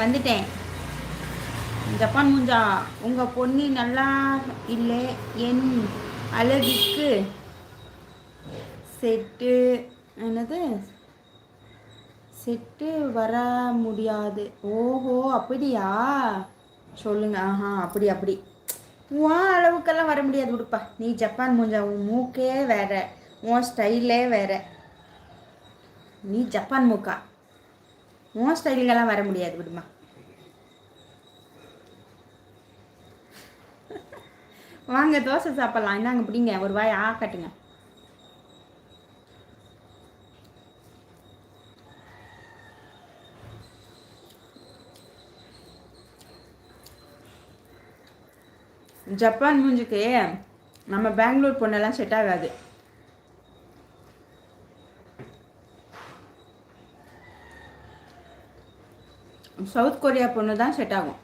வந்துட்டேன். ஜப்பான் மூஞ்சா, உங்கள் பொண்ணு நல்லா இல்லை, என் அழகுக்கு செட்டு என்னது செட்டு வர முடியாது. ஓஹோ அப்படியா, சொல்லுங்க. ஆஹா அப்படி உன் அளவுக்கெல்லாம் வர முடியாது விடுப்பா. நீ ஜப்பான் மூஞ்சா, உன் மூக்கே வேற, உன் ஸ்டைலே வேற. நீ ஜப்பான் மூக்கா, உன் ஸ்டைலுக்கெல்லாம் வர முடியாது விடுமா. வாங்க தோசை சாப்பிட்லாம். என்னங்க பிடிங்க, ஒரு வாய் கட்டுங்க. ஜப்பான் மூஞ்சுக்கு நம்ம பெங்களூர் பொண்ணெல்லாம் செட் ஆகாது. சவுத் கொரியா பொண்ணு தான் செட் ஆகும்.